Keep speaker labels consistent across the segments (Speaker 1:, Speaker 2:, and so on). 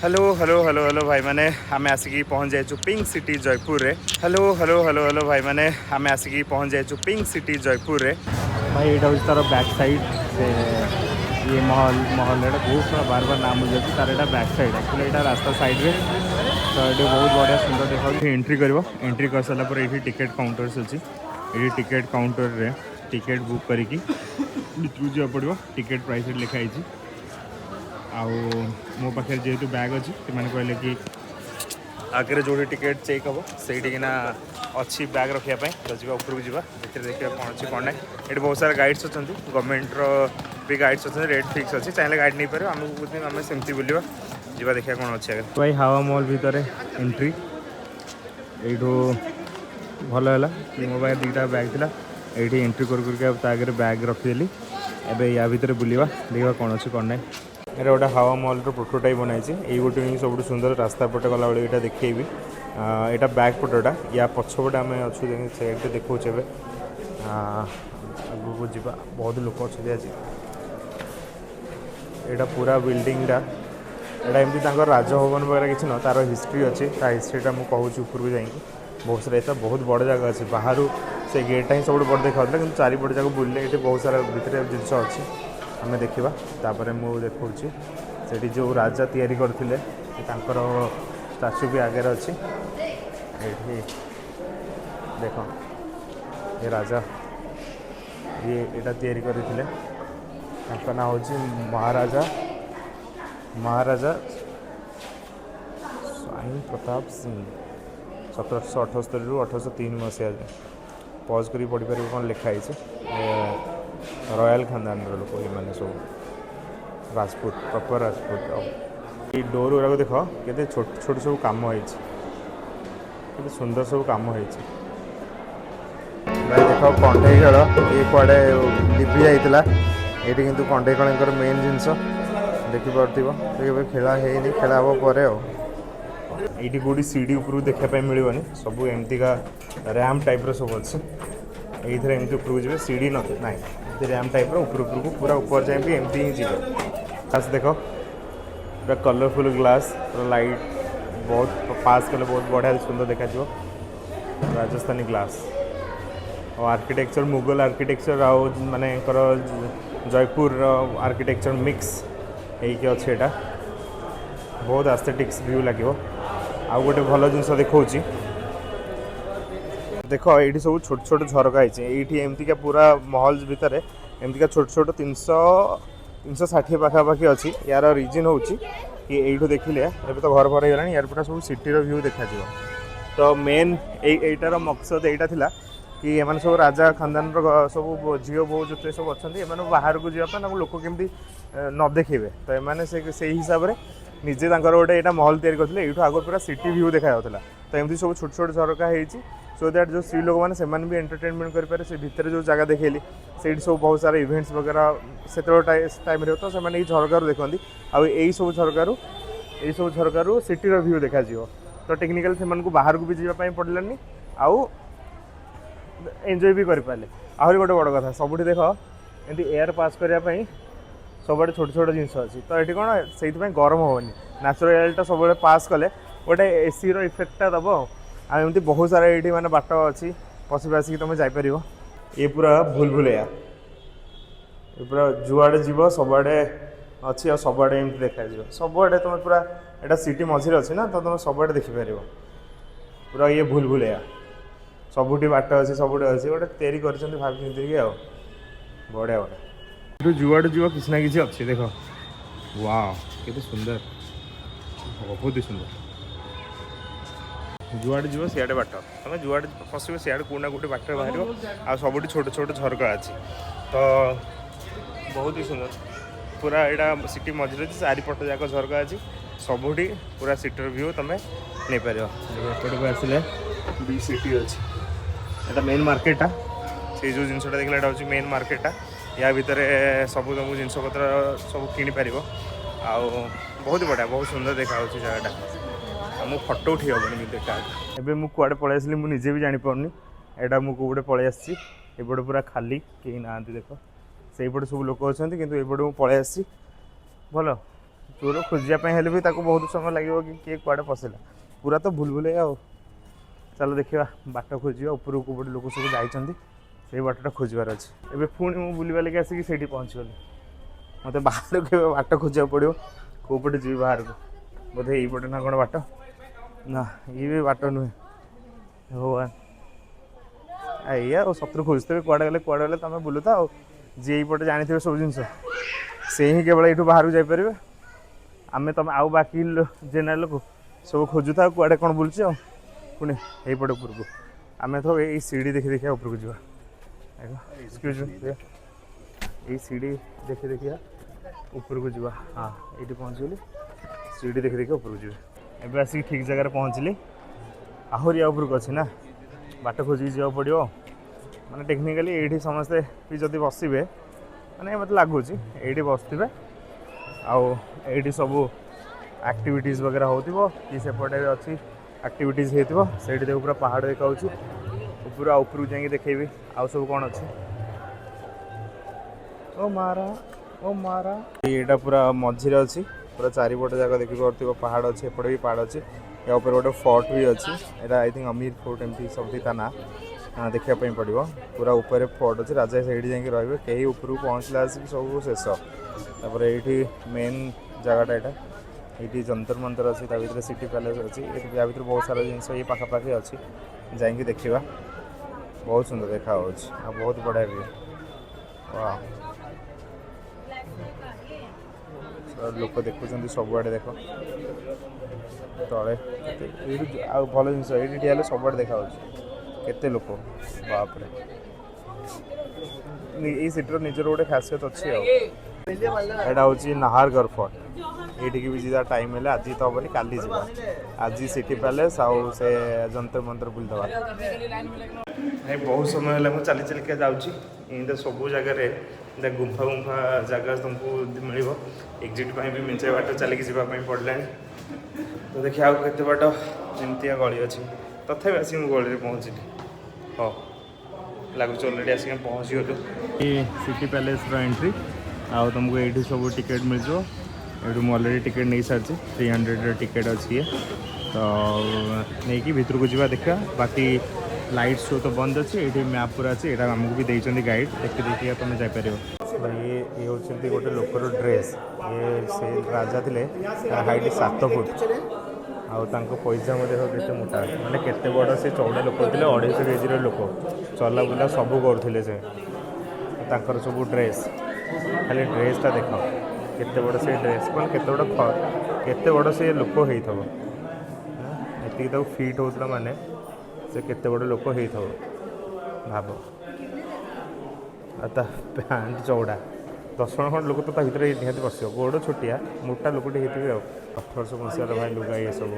Speaker 1: Hello hello hello hello भाई मैंने आम आसिक पहुँच जाइए पिंक सिटी जयपुर रे। हेलो हेलो हेलो हेलो भाई मैंने आम आसिक पहुँच जाइए पिंक सिटी जयपुर रे। भाई यहाँ हूँ तार बैक साइड से ये महल महल एटा बहुत बार बार नाम बुझे तार यहाँ बैक साइड एक्चुअली यहाँ रास्ता साइड रे तो ये बहुत बढ़िया सुंदर देखा एंट्री कर एंट्री कर सारापर ये टिकेट काउंटर्स अच्छी ये टिकेट काउंटर रे टिकेट बुक करिकी भितर जा पड़ो टिकेट प्राइस लिखाई आउ मो पाखे जेहेतु बैग अच्छी से कहले कि आगे जो टिकेट चेक हम से अच्छी बैग रखापी तो जी उपरको जा भर देखा कौन अच्छी कौन ना ये बहुत सारा गाइड्स अच्छा गवर्नमेंट भी गाइड्स अच्छे रेट फिक्स अच्छी चाहिए गाइड नहीं पारे आमको आम सेमती बुलवा जा देखा कौन अच्छे आगे भाई हावा मॉल भितर एंट्री यू भल है कि मो पाखे दुटा बैग था ये एंट्री कर बैग रखीदेली एवं या भितर बुलवा देखा कौन अच्छी कौन ना ये गोटे हावा मॉल प्रोटोटाइप बनाई ये गोटे सब सुंदर रास्ता पटे गला बेले यहाँ देखी यहाँ बैक पटटा या पछपटे आम अच्छे से देखा आगू जा बहुत लोग अच्छे आज यहाँ पूरा बिल्डिंगटा यहाँ एमती राजभवन वगैरह किसी न तार हिस्ट्री अच्छी हिस्ट्रीटा मुझे कहूँ ऊपर जा बहुत सारा ये बहुत बड़ जगह अच्छे बाहर से गेटा ही सब बड़ देखा कि चारिपट जाक बुले ये बहुत सारा भितर जिनस अच्छी आम देखा तापर मुझे देखा से जो राजा तैयारी करते स्टाच्यू भी आगे अच्छी ये देख ये राजा ये यहाँ तैयारी करते ना हूँ महाराजा महाराजा स्वाइन प्रताप सिंह 1778 ରୁ 1803 मसीहा पज कर पढ़ी पार कौन लिखाई रॉयल खानदान लोक ये सब राजपूत प्रॉपर राजपूत ये डोर गुराक देख के छोट छोट सब कम हो सुंदर सब कम हो भाई देख कंढे खेल ये कड़े लिभि जाइला ये कितु कंढे खेल मेन जिनस देखिए खेला है खेला हम पर ये कौटी सीढ़ी उपरू देखापी मिलनी सब एमतीका रैम टाइप सब अच्छे ये एमती उपरको जी सीढ़ी ना रैम टाइप ऊपर को पूरा ऊपर जाए भी एमती ही जी ग्लास देख पूरा कलरफुल ग्लास पूरा लाइट बहुत पास कले बहुत बढ़िया सुंदर देखा राजस्थानी ग्लास और आर्किटेक्चर मुगल आर्किटेक्चर आउ माने जयपुर आर्किटेक्चर मिक्स होके अच्छे यहाँ बहुत एस्थेटिक्स व्यू लगे आउ गोटे भल जिन देखा देख ये सब छोट छोट झरका ये एमतीका पूरा महल भितर एमतीका छोट छोट 360 पाखापाखि अच्छी यार रिजन हूँ कि यू देखिले एवं तो घर भर होगा यार पूरा सब सिटीर व्यू देखा तो मेन यहीटार मकसद यहाँ था कि एम सब राजा खानदान सब झील बो जो सब अच्छा बाहर को जावाई लोक केमती न देखिए तो एम से हिसाब से निजे गोटे यहाँ महल तैयारी करते यूँ आगे पूरा सिटी व्यू देखा तो एमती सब छोट छोट झरका होती सो दैट जो स्त्री लोक मैंने भी एंटरटेनमेंट करेंगे से भितर जो जगह देखली से सब बहुत सारा इवेंट्स वगैरह से टाइम तो से झरकार देखते आई सब झरकार सिटीर व्यू देखा तो टेक्निकल से बाहर को भी जावाई पड़लानी आउ एंजॉय भी करें आहरी गोटे बड़ कथा सब देख एमती एयर पास करने सब छोट छोट जिनस अच्छी तो ये कौन से गरम होनी नेचुरल एयरटा सब पास कले गोटे एसी इफेक्टा दब आमती बहुत सारा ये मैंने बाट अच्छी पशु आसिक तुम जापर ये पूरा भूल भुलैया ये पूरा जुआड़े जीव सबुआड़े अच्छी और सबुआड़े एमती देखा सबुआड़े तुम पूरा यहाँ सिटी मझे अच्छी ना तो तुम सबुआड़े देखिपार पूरा ये भूल भुलैया सबुठी बाट अच्छी सबुठे अच्छी गोटे तैयारी कर भाभी बढ़िया बढ़िया जुआड़े जीव किसी ना कि अच्छी देख वाह केते सुंदर बहुत ही सुंदर जुआड़े जीव सियाड़े बाट तुम जुआड़े पशु सियाड़े कौटा कौटे बाट बाहर आ सब छोट छोट झरका अच्छी तो बहुत ही सुंदर पूरा यहाँ सिटी मझे चारिपट जाक झरका अच्छी सबुठी पूरा सिटर व्यू तुम नहीं पार एपट को आसिले बी सिटी अच्छी यहाँ मेन मार्केटा से जो जिनसा देखला यहाँ हूँ मेन मार्केटा या भितर सब तुमको जिनपतर सब किपर आउ बहुत बढ़िया बहुत सुंदर देखा जगह मुझे फटो उठी हेनी देखा एवं मुझे कड़े पलि आसली मुझे भी जापारनी यहाँ मुझे कौटे पलि आसपटे पूरा खाली कहीं ना देख से सब लोक अच्छा कि ये पलि आसी भल चोर खोजापी हेल्ले भी ताको बहुत समय लगे कि किए कुआड़े पशिला पूरा तो भूल भूल आओ। चलो देखा बाट खोजा उपरକୁ कोपटे लोक सब जाइंट से बाटा खोजार अच्छे एवं पुणी मुझे बुलवा लगे आसिक से पहुँचीगली मत बाहर के बाट खोजा पड़ो कौपटे जी बाहर को बोधे यहीपटे ना कौन बाट ना ये भी बाट नुहे भगवान या सतु खोजते कुआड़े गले तुम बुलुता जी यहीपटे जानी सब जिन से ही केवल ये बाहर जापर आम तुम आउ बाकी जेनराल लोक सब खोजुता कुआड़े कौन बुलूचे आ पुणी यहीपटे उपरको आम तो यही सीढ़ी देखी देखिए उपरको जा एक्सक्यूज यही सीढ़ी देखी देखिए उपरको जा हाँ ये पहुँचगली सीढ़ी देखी देखिए उपरको जी एवं आसिक ठीक जगह पहुँचली आहरी उपरको अच्छी ना बाट खोजिक जावा पड़ो माने टेक्निकाली ये समस्ते भी जब बसवे मैंने मत लगुच ये बसवे आईटी सब एक्टिविटीज वगैरह होती सेपटे अच्छी एक्टिविटीज होती से पूरा पहाड़ देखा पूरा ऊपर जाइए देखेबी आउ सब कौन अच्छे ओ मारा ये पूरा मझे अच्छी पूरा चारिपट जाक देखिए पहाड़ अच्छे एपटे भी पहाड़ अच्छे या ऊपर गोटे फोर्ट भी अच्छी यहाँ आई थिंक अमीर फोर्ट एमती सब ता ना देखापी पड़ो पूरा ऊपर फोर्ट अच्छे राजा से जाकि रे कहीं ऊपर पहुँचला सब शेष तापर ये मेन जगटा यहाँ ये जंतर मंतर अच्छी भर सिटी पैलेस अच्छी या भर बहुत सारा जिनस ये पाखापाखि अच्छी जाइए देखा बहुत सुंदर देखा बहुत बढ़िया भी लोक देखुं सबुआड़े देख तले भल जिन ये ठिया सबुआड़े देखा केते लोक बापरे ये सिटर निजर गोटे खासियत अच्छी यहाँ हूँ नाहरगढ़ फोर्ट ये भी जीवा टाइम है आज तो हेनी काली जा आज सिटी पैलेस आउ से जंतर मंतर बुलदवा भाई बहुत समय है मुझे चली चलिका जाऊँगी सब जगह गुंफा गुंफा जगह तुमको मिल एग्जिट भी मिंचे बाट चलिक जावाई पड़ला तो देखिए आउ केते बाट एमती गली अच्छी तथा आसिक गली पहुँचली हाँ लगुच अलरेडी आसिक पहुँची गलु ये सिटी पैलेस एंट्री आउ तुमको ये सब टिकेट मिल जाओ ये अलरेडी टिकेट नहीं सारी 300 टिकेट अच्छी है तो नहीं कि भीतर को जावा देखा बाकी लाइट शो तो बंद अच्छी ये मैप पूरा अच्छी यहाँ आमको भी देते गाइड देखी देखिए तुम जापर ये हूँ गोटे लोकर ड्रेस ये से राजा थे हाइट 7 फुट आउ पैसा केते मोटा माने केते बड़ से चौड़ा लोक थे 250 केजी लोक चला बुला सब करुले से सब ड्रेस खाली ड्रेसटा देख केते बड़ से ड्रेस कौन केते बड़ से लोक होता ये फिट होता माने से केते बड़ लोक होता भाव आ पैंट चौड़ा 10 जन खंड लोक तो भर निहती बस गोड़ छोटिया मोटा लोकटे होते 1800 मसीहार भाई लुगा ये सब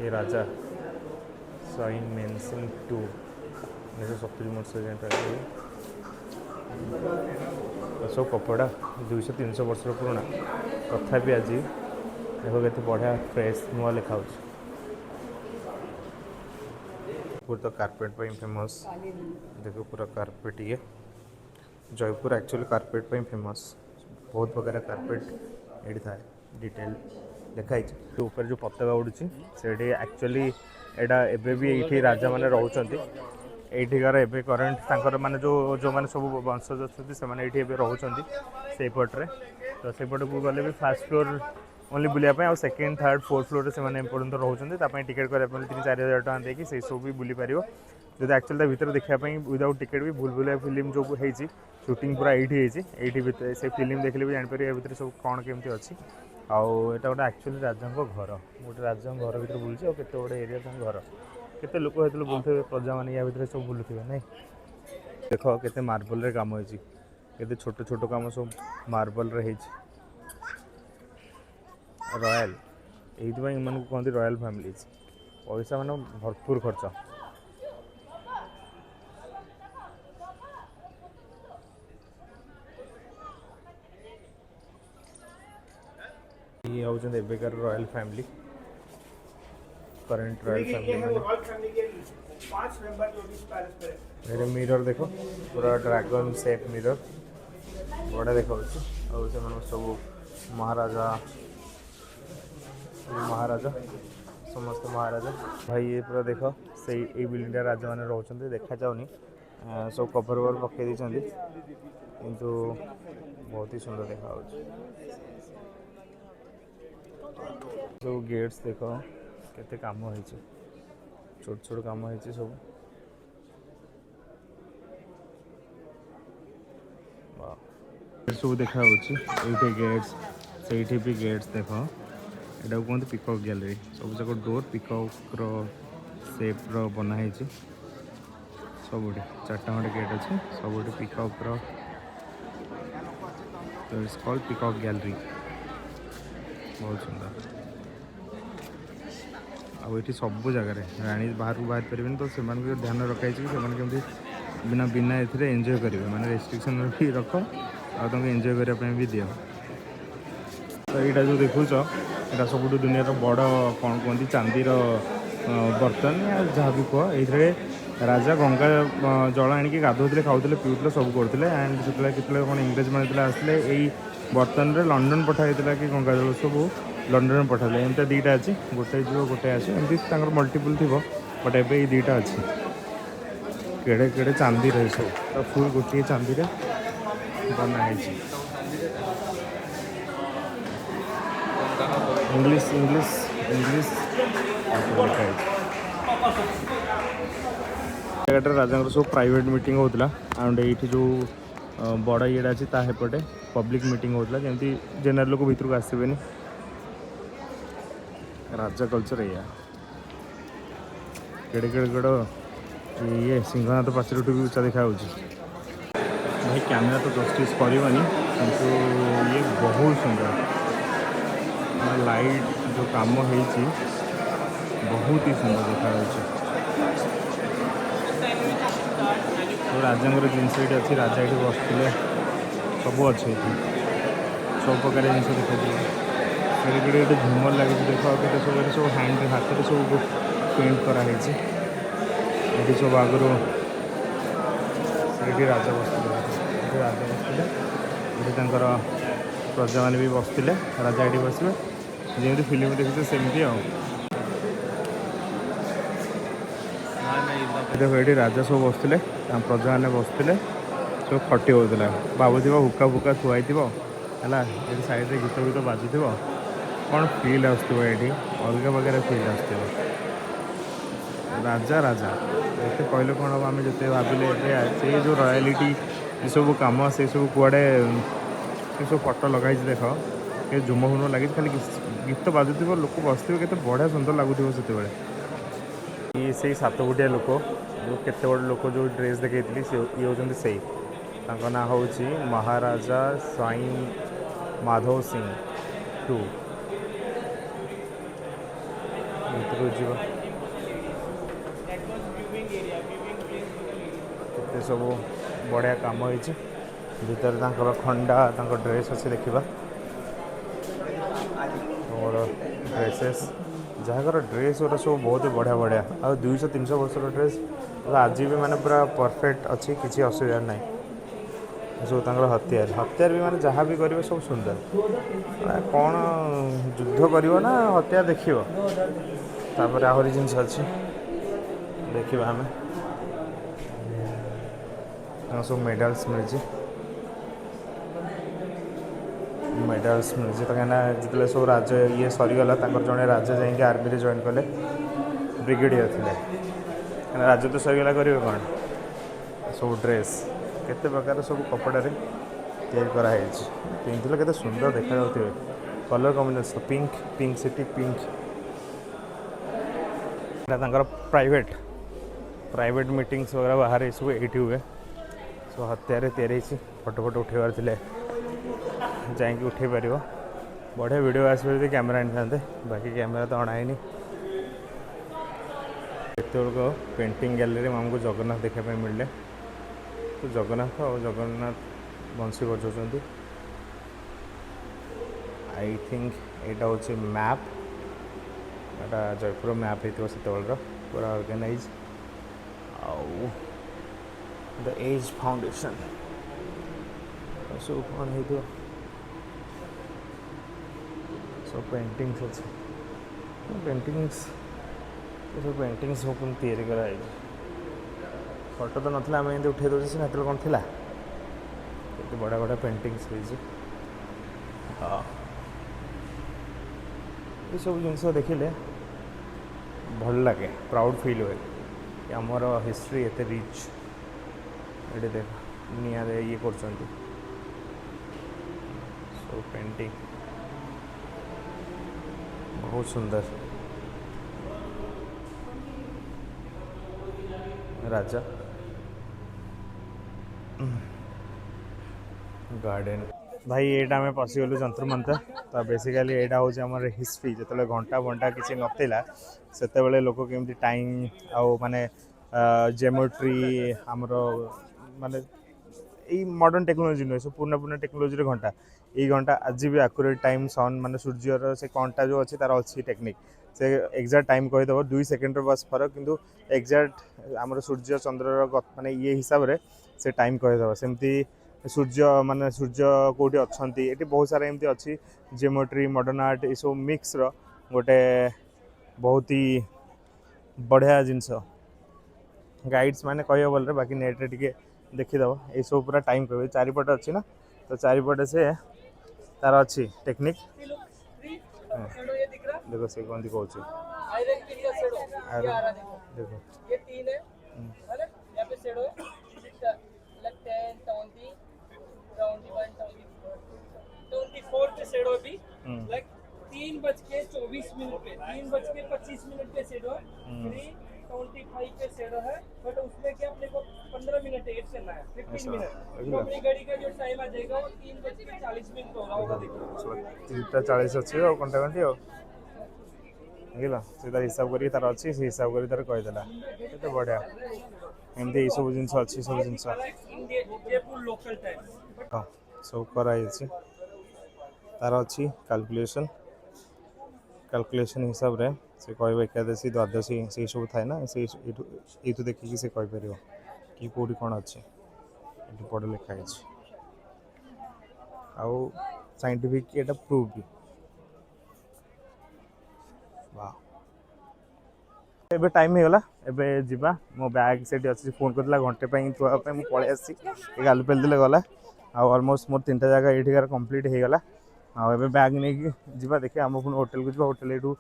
Speaker 1: ये राजा साइन मेंशन 2 1970 मसीहा सब कपड़ा 200-300 वर्ष पुराना तथापि आज देखो के बढ़िया फ्रेश नुआ लिखा तो कार्पेट पर फेमस देखो पूरा कार्पेट ये जयपुर एक्चुअली कार्पेट पर फेमस बहुत प्रकार कार्पेट ये था डिटेल लिखाई ऊपर जो पताका उड़ू से एक्चुअली एटा एबे भी ये राजा मैंने रोचंती एठिकार एबे करंट माने जो माने सब वंशज अच्छे से रोचंती से पट्रे तो सेपट को गले भी फास्ट फ्लोर ओनली बुलापी आ सेकेंड थर्ड फोर्थ फ्लोर से पर्यटन रोचते टिकेट करने 3-4 हज़ार टका देखिए से सब भी बुली पार जो एक्चुअली भर देखापी विदाउट टिकेट भी भूल भुलिया फिल्म जो होती शूटिंग पूरा ये से फिल्म देखले भी जापर या भितर सब कौन केमती अच्छी आउ एटा गोटे एक्चुअली राजा घर गोटे राजा घर भर बुलूँ और केते गोटे एरिया घर केते लोक होते बुलूथे प्रजा मैंने या भितर सब बुलूथे नहीं देख केते मार्बल रे काम होती केते छोट छोट काम सब मार्बल रे रॉयल ये कहते रॉयल फैमिली पैसा मान भरपूर खर्च ये हूँ एबेकार royal family current royal family mirror देखो पूरा ड्रैगन शेप मिरर बड़ा देखा सब महाराजा महाराजा समस्त महाराजा भाई ये पूरा देख से बिल्डिंग राजा मैंने रोचे देखा जाऊनी सब कभर वभर पकई किंतु बहुत ही सुंदर देखा सब गेट्स देख केते काम होइछ छोट छोट काम होइछ सब सब देखा ये गेट्स से भी गेट्स देख यहाँ कहते पिकॉक गैलरी सब जाक डोर पिकॉक शेप बनाई सब चार्टा खंडे गेट अच्छे सब peacock it's called peacock gallery बहुत सुंदर आठी सब जगह राणी बाहर को बाहर पारे तो से ध्यान रखाई कि बिना बिना एंजॉय करेंगे माने रेस्ट्रिक्शन भी रख आगे एंजॉय करने भी दियो तो यहाँ जो देखुच यहाँ सब दुनिया बड़ कौन कहती चांदीर बर्तन या जहाँ भी कह ये राजा गंगा जल आणिक गाधोले खाऊले पीऊले सब करते एंड जो कौन इंग्रेज मैंने आसते यही बर्तन में लंडन पठाई कि गंगा जल सब लंडन पठाले एमती दुईटा अच्छी गोटे जीव गोटे आस एमती मल्टीपल थी बट एवं ये दुईटा अच्छी केड़े केड़े चांदी रहे सब तो फुल गोटे चांदी बनाई इंग्लिश इंग्लिश इंग्लिश जगह राजा सब प्राइवेट मीटिंग होता एंड ये जो बड़ ये अच्छी तापटे पब्लिक मीटिंग होता जमी जनरल लोग भर को आसबे राजा कल्चर या केड़े केड़े केड़ ये सिंहनाथ पाचर भी उच्चा देखा भाई कैमेरा तो जस्टिस करवानी किंतु ये बहुत सुंदर लाइट जो काम हो बहुत ही सुंदर देखा तो राजा जिनस ये अच्छी राजा ये बसते सब अच्छे सब प्रकार जिन देखा ये झूमर लगे देख सब सब हैंड हाथ में सब पेंट कराई ये सब आगुरी राजा बसते राजा बसते ये प्रजा मैंने भी बसते राजा ये बसवे जमी फिल्म देखते सेमती देखो ये राजा सब बसते प्रजा मैंने बसते सब खटी होता भावुथ हुक्का फुका थुआई है साइड गीत गीत बाजुव कौन फिल आसटी अलग प्रकार फिल आस राजा राजा ये कहले कौन हम आम जो भाविले से जो रॉयलिटी ये सब कम से सब कड़े सब फटो लगाई देख ये झुम फुम लगे खाली गीत बाजुव लोक बसते के बढ़िया सुंदर लगुव से ये से 7 फुटिया लोक जो केते बड़ लोक जो ड्रेस देखी ये होती से ना हूँ महाराजा साई माधव सिंह टू केते सब बढ़िया काम होती भीतर खंडा ड्रेस अच्छे देखा और ड्रेसेस जहाँ ड्रेस गुरा सब बहुत बढ़िया बढ़िया आ 200-300 वर्ष ड्रेस आज भी माने पूरा परफेक्ट अच्छी किसी असुविधा ना सब हथियार हथियार भी माने जहाँ भी कर सब सुंदर कौन युद्ध कर ना हथियार देखिए तापर आहरी जिनस अच्छी देखा आम सब मेडल्स मिली मेडल्स मिली कहीं जो सब राज ये सरीगला जड़े राजा जाकि आर्मी जॉइन कले ब्रिगेडियर थे राज तो सरीगला करेंगे कौन सब ड्रेस केते प्रकार सब कपड़ा कराई पिंधे के सुंदर देखा colour combination pink pink city pink private private meetings वगैरह बाहर सब ये हुए सब हत्यार तैयारी फोटो फोटो उठेबार थे जाकि उठे पार बढ़िया वीडियो आसपे कैमेरा आनी था बाकी कैमेरा तो अणाई ये पेंटिंग गैलरी में आमको जगन्नाथ देखा मिले तो जगन्नाथ और जगन्नाथ बंशी बजाऊँ आई थिंक यहाँ हूँ मैप एटा जयपुर मैप होता से पूरा ऑर्गेनाइज द एज फाउंडेशन सब कौन है तो सब पेंटिंग्स अच्छे पेंटिंग्स सब पेंटिंग्स सब तैयारी कराई फोटो तो नाला आम उठे दूसरे से कौन थी बड़ा बड़ा पेंटिंग्स हाँ ये सब जिनस देखिले भल लगे प्राउड फील हुए कि आमर हिस्ट्री एत रिच ये देख निया ये कर सब पेंटिंग बहुत सुंदर राजा गार्डन भाई एटा आम पशिगलु जंतर मंतर तो बेसिकाली यहाँ हूँ आम हिस्ट्री जो घंटा घंटा किसी नाला से लोक केमती टाइम आउ माने जेमेट्री आमर माने यही मॉडर्न टेक्नोलोजी नुहे सब पुराना पुराना टेक्नोलोजी घंटा ये घंटा आज भी आकुरेट टाइम सन माने सूर्यर से कंटा जो अच्छी तार अच्छी टेक्निक से एक्जाक्ट टाइम कहीदेव 2 सेकेंड बस फरक किंतु एक्जाक्ट आमर सूर्य चंद्र माने ये हिसाब से टाइम कहीदेव सेमती सूर्य माने सूर्य कौटी अच्छा ये बहुत सारा एमती अच्छी जियोमेट्री मॉडर्न आर्ट ये सब मिक्स गोटे बहुत ही बढ़िया जिनस गाइड्स माने कह बोल बाकी नेट रे देखीदेव ये सब पूरा टाइम कह चारिपटे अच्छी ना तो चारिपटे से तार अच्छी टेक्निक देखो से कौन कौन देखो
Speaker 2: लाइक 3:24 पे 3:25 पे शेडो 3:25 पे शेडो है बट उसमें क्या अपने को 15 मिनट एड करना है 15 मिनट तो अपनी गाड़ी का जो टाइम आ जाएगा वो 3:40 का होगा देखो
Speaker 1: 3:40 अच्छी और घंटा घंटी हो बुझल से तार हिसाब करी तार अच्छी से हिसाब करी तार कहीदेला केते बढ़िया एमती ये सब जिनस अच्छी सब जिनस
Speaker 2: जयपुर लोकल टाइम
Speaker 1: हाँ सब कराई तार अच्छी कैलकुलेशन हिसाब रे से कह एकादशी द्वादशी से सब थाए ना से ये देखिए से कहीपर कि कौटी कौन अच्छे ये पढ़े लिखाई आउ साइंटिफिक ये प्रूव भी वाह एबे टाइम हो गला एबे जीवा मो बैग से अच्छी फोन करला घंटे थुआपी मुझे पलि आसी गाल पेल देले गला ऑलमोस्ट मोर 3टा जगह ये कंप्लीट हो गला आबे बैग नहीं जीवा देखिए आम पुणी होटेल को होटेल यू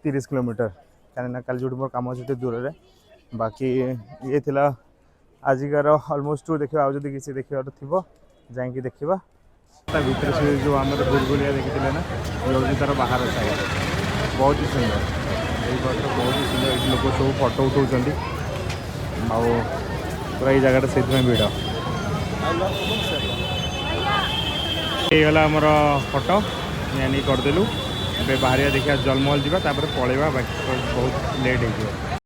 Speaker 1: 30 किलोमीटर कहीं कल जो मोर कम अच्छे दूर में बाकी ये थिला आजिकार ऑलमोस्ट देखिए आज किसी देखार थी जाकि देखा भितर से जो आम गुलगुलिया देखी ना जो तार बाहर साइड बहुत ही सुंदर ये बहुत ही सुंदर ये लोग सब फोटो उठाऊँ पूरा ये जगह से भिड़ गला आमर फोटो यानी करदेलु बाहर देखा जलमहल जावा पलैया बाकी बहुत लेट हो